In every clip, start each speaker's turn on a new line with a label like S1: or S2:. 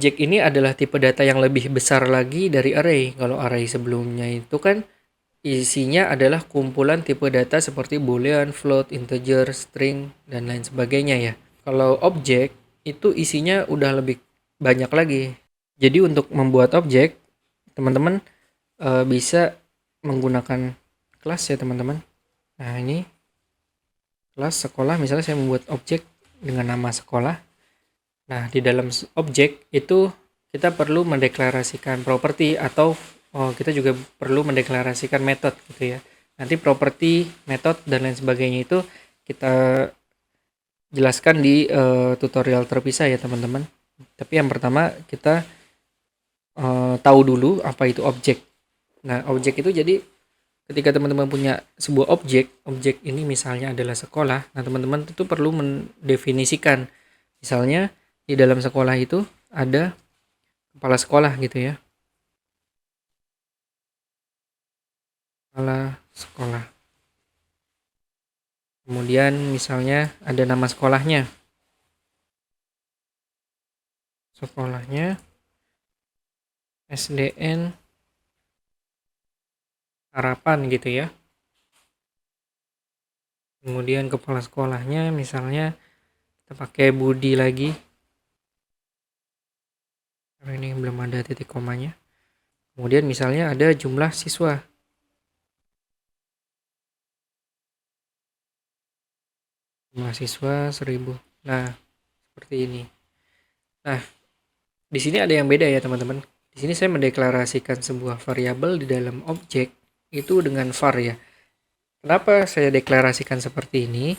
S1: objek ini adalah tipe data yang lebih besar lagi dari array. Kalau array sebelumnya itu kan isinya adalah kumpulan tipe data seperti boolean, float, integer, string, dan lain sebagainya ya. Kalau objek itu isinya udah lebih banyak lagi. Jadi untuk membuat objek, teman-teman bisa menggunakan kelas ya teman-teman. Nah ini kelas sekolah, misalnya saya membuat objek dengan nama sekolah. Nah di dalam objek itu kita perlu mendeklarasikan properti atau kita juga perlu mendeklarasikan metode gitu ya. Nanti properti, metode, dan lain sebagainya itu kita jelaskan di tutorial terpisah ya teman-teman. Tapi yang pertama kita tahu dulu apa itu objek. Nah objek itu jadi ketika teman-teman punya sebuah objek, objek ini misalnya adalah sekolah, nah teman-teman itu perlu mendefinisikan. Misalnya di dalam sekolah itu ada kepala sekolah gitu ya. Kepala sekolah. Kemudian misalnya ada nama sekolahnya. Sekolahnya SDN Harapan gitu ya. Kemudian kepala sekolahnya misalnya kita pakai Budi lagi. Karena ini belum ada titik komanya. Kemudian misalnya ada jumlah siswa. Jumlah siswa 1000. Nah, seperti ini. Nah, di sini ada yang beda ya, teman-teman. Di sini saya mendeklarasikan sebuah variabel di dalam objek itu dengan var ya. Kenapa saya deklarasikan seperti ini?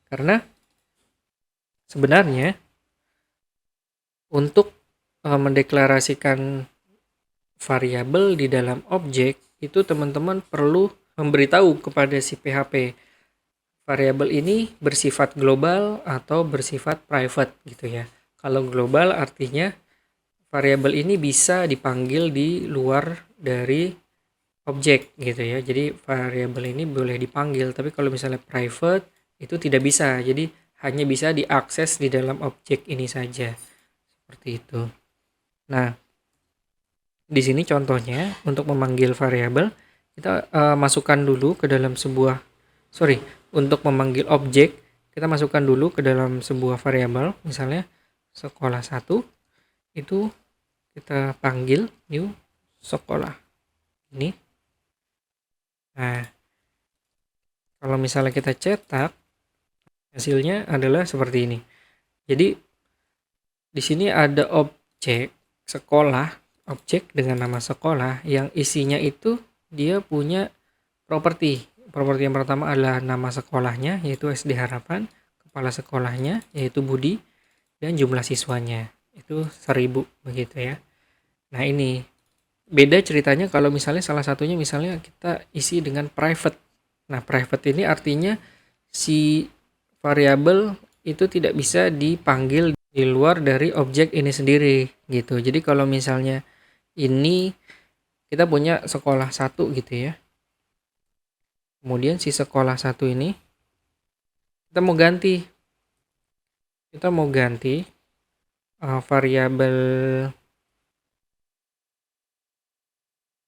S1: Karena sebenarnya untuk mendeklarasikan variabel di dalam objek itu teman-teman perlu memberitahu kepada si PHP variabel ini bersifat global atau bersifat private gitu ya. Kalau global artinya variabel ini bisa dipanggil di luar dari objek gitu ya. Jadi variabel ini boleh dipanggil, tapi kalau misalnya private itu tidak bisa. Jadi hanya bisa diakses di dalam objek ini saja. Seperti itu. Nah, di sini contohnya untuk memanggil variabel kita masukkan dulu ke dalam untuk memanggil objek kita masukkan dulu ke dalam sebuah variabel, misalnya sekolah 1 itu kita panggil new sekolah ini. Nah, kalau misalnya kita cetak hasilnya adalah seperti ini. Jadi di sini ada objek sekolah, objek dengan nama sekolah yang isinya itu dia punya properti. Properti yang pertama adalah nama sekolahnya yaitu SD Harapan, kepala sekolahnya yaitu Budi, dan jumlah siswanya itu 1000 begitu ya. Nah, ini beda ceritanya kalau misalnya salah satunya misalnya kita isi dengan private. Nah, private ini artinya si variabel itu tidak bisa dipanggil di luar dari objek ini sendiri gitu. Jadi kalau misalnya ini kita punya sekolah 1 gitu ya. Kemudian si sekolah 1 ini kita mau ganti. Kita mau ganti variabel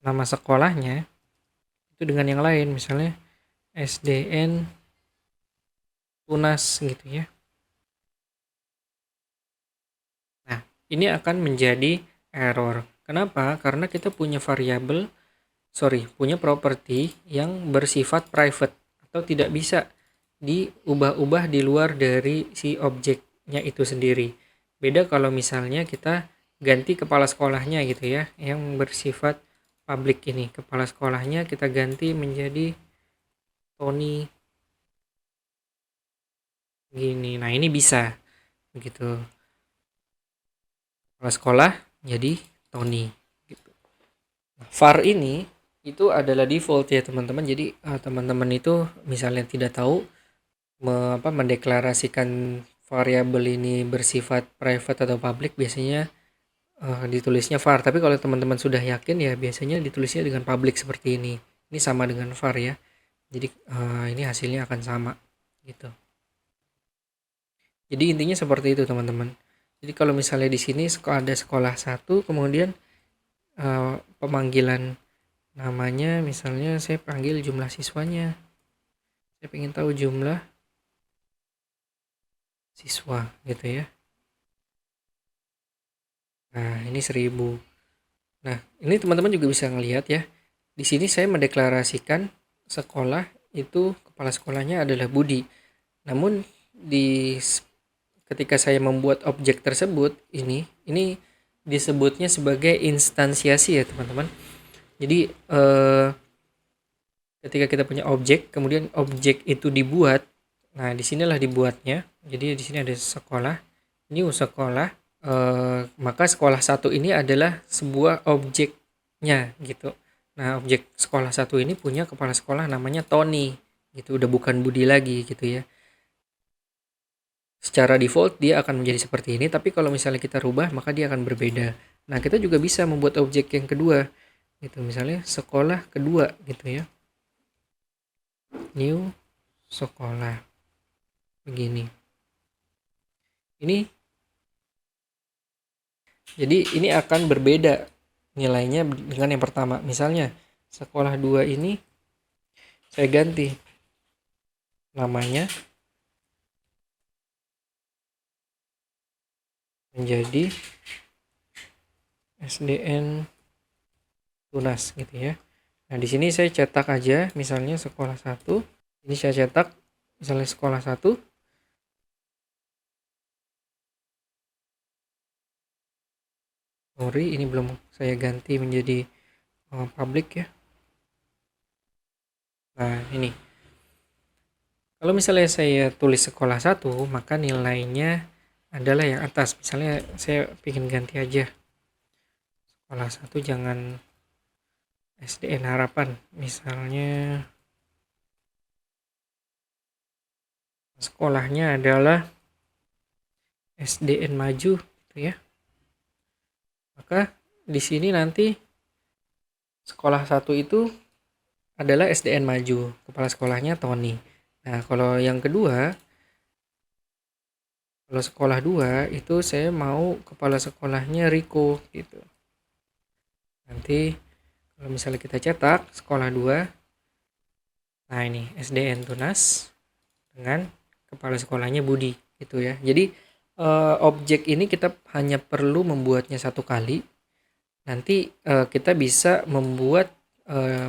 S1: nama sekolahnya itu dengan yang lain, misalnya SDN Tunas gitu ya. Nah, ini akan menjadi error. Kenapa? Karena kita punya punya properti yang bersifat private atau tidak bisa diubah-ubah di luar dari si objeknya itu sendiri. Beda kalau misalnya kita ganti kepala sekolahnya gitu ya, yang bersifat public ini. Kepala sekolahnya kita ganti menjadi Tony gini. Nah, ini bisa begitu. Kepala sekolah jadi Tony gitu. Var ini itu adalah default ya teman-teman. Jadi teman-teman itu misalnya tidak tahu mendeklarasikan variabel ini bersifat private atau public, biasanya ditulisnya var. Tapi kalau teman-teman sudah yakin ya biasanya ditulisnya dengan public seperti ini. Ini sama dengan var ya. Jadi ini hasilnya akan sama gitu. Jadi intinya seperti itu teman-teman. Jadi kalau misalnya di sini ada sekolah 1, kemudian pemanggilan namanya, misalnya saya panggil jumlah siswanya. Saya ingin tahu jumlah siswa gitu ya. Nah, ini 1000. Nah, ini teman-teman juga bisa ngelihat ya. Di sini saya mendeklarasikan sekolah itu kepala sekolahnya adalah Budi. Namun ketika saya membuat objek tersebut, ini disebutnya sebagai instansiasi ya, teman-teman. Jadi ketika kita punya objek, kemudian objek itu dibuat. Nah, disinilah dibuatnya. Jadi di sini ada sekolah, new sekolah. Maka sekolah 1 ini adalah sebuah objeknya gitu. Nah, objek sekolah 1 ini punya kepala sekolah namanya Tony gitu, udah bukan Budi lagi gitu ya. Secara default dia akan menjadi seperti ini, tapi kalau misalnya kita rubah maka dia akan berbeda. Nah, kita juga bisa membuat objek yang kedua gitu, misalnya sekolah kedua gitu ya, new sekolah begini. Jadi ini akan berbeda nilainya dengan yang pertama. Misalnya sekolah 2 ini saya ganti namanya menjadi SDN Tunas gitu ya. Nah, di sini saya cetak aja misalnya sekolah 1. Ini saya cetak misalnya sekolah 1. Sorry, ini belum saya ganti menjadi public ya. Nah, ini. Kalau misalnya saya tulis sekolah 1, maka nilainya adalah yang atas. Misalnya saya ingin ganti aja sekolah 1, jangan SDN Harapan, misalnya sekolahnya adalah SDN Maju gitu ya. Maka di sini nanti sekolah 1 itu adalah SDN Maju, kepala sekolahnya Tony. Nah, kalau yang kedua, kalau sekolah 2 itu saya mau kepala sekolahnya Riko gitu. Nanti kalau misalnya kita cetak sekolah 2, nah ini SDN Tunas dengan kepala sekolahnya Budi gitu ya. Jadi objek ini kita hanya perlu membuatnya 1 kali. Nanti kita bisa membuat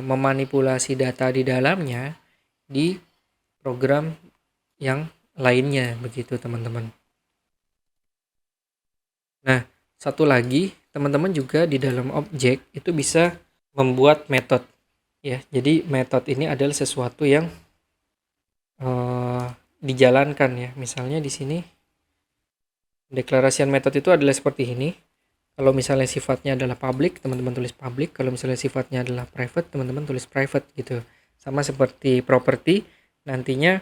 S1: memanipulasi data di dalamnya di program yang lainnya begitu, teman-teman. Nah, satu lagi, teman-teman juga di dalam objek itu bisa membuat metode ya. Jadi metode ini adalah sesuatu yang dijalankan ya. Misalnya di sini deklarasian metode itu adalah seperti ini. Kalau misalnya sifatnya adalah public, teman-teman tulis public. Kalau misalnya sifatnya adalah private, teman-teman tulis private gitu. Sama seperti property, nantinya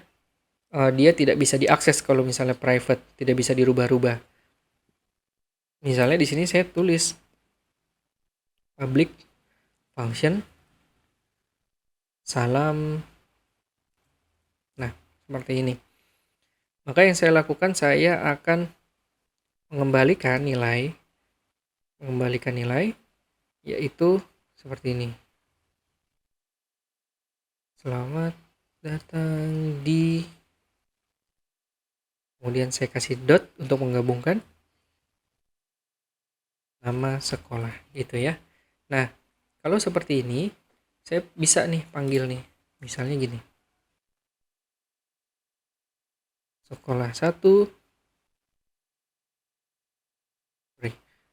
S1: dia tidak bisa diakses kalau misalnya private, tidak bisa dirubah-rubah. Misalnya di sini saya tulis public function salam. Nah, seperti ini. Maka yang saya lakukan, saya akan mengembalikan nilai yaitu seperti ini. Selamat datang di, kemudian saya kasih dot untuk menggabungkan nama sekolah gitu ya. Nah, kalau seperti ini saya bisa nih panggil nih, misalnya gini, sekolah 1.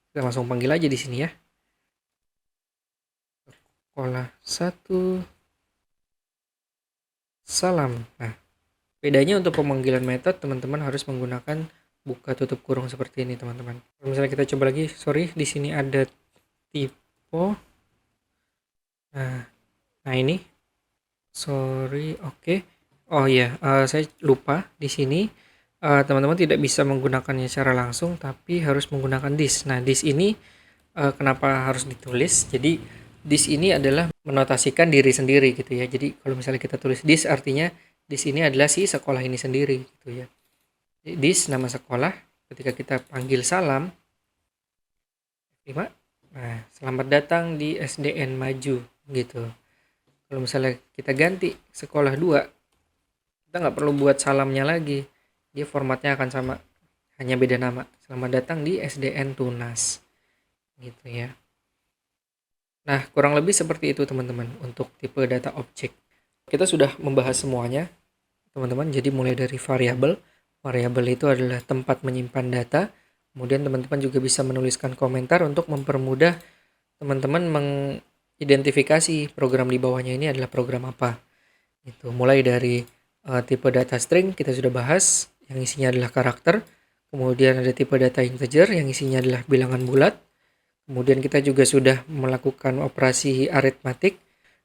S1: Kita langsung panggil aja di sini ya, sekolah 1 salam. Nah, bedanya untuk pemanggilan metode, teman-teman harus menggunakan buka tutup kurung seperti ini, teman-teman. Kalau misalnya kita coba lagi, sorry, di sini ada typo. Nah ini, sorry, oke. Oh iya, saya lupa di sini. Teman-teman tidak bisa menggunakannya secara langsung, tapi harus menggunakan this. Nah, this ini kenapa harus ditulis? Jadi this ini adalah menotasikan diri sendiri gitu ya. Jadi kalau misalnya kita tulis this, artinya this ini adalah si sekolah ini sendiri gitu ya. This nama sekolah, ketika kita panggil salam, F5, nah selamat datang di SDN Maju gitu. Kalau misalnya kita ganti sekolah 2, kita nggak perlu buat salamnya lagi, dia formatnya akan sama, hanya beda nama. Selamat datang di SDN Tunas gitu ya. Nah, kurang lebih seperti itu teman-teman untuk tipe data objek. Kita sudah membahas semuanya teman-teman. Jadi mulai dari variabel itu adalah tempat menyimpan data. Kemudian teman-teman juga bisa menuliskan komentar untuk mempermudah teman-teman mengidentifikasi program di bawahnya ini adalah program apa. Itu mulai dari tipe data string kita sudah bahas, yang isinya adalah karakter. Kemudian ada tipe data integer yang isinya adalah bilangan bulat. Kemudian kita juga sudah melakukan operasi aritmatik.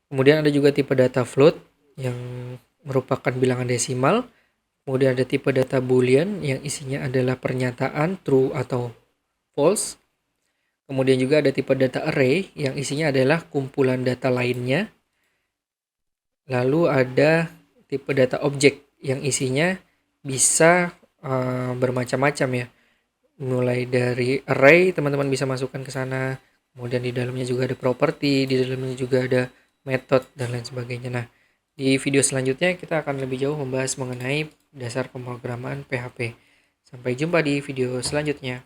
S1: Kemudian ada juga tipe data float yang merupakan bilangan desimal. Kemudian ada tipe data boolean yang isinya adalah pernyataan true atau false. Kemudian juga ada tipe data array yang isinya adalah kumpulan data lainnya. Lalu ada tipe data objek yang isinya bisa bermacam-macam ya. Mulai dari array teman-teman bisa masukkan ke sana, kemudian di dalamnya juga ada property, di dalamnya juga ada method dan lain sebagainya. Nah, di video selanjutnya kita akan lebih jauh membahas mengenai dasar pemrograman PHP. Sampai jumpa di video selanjutnya.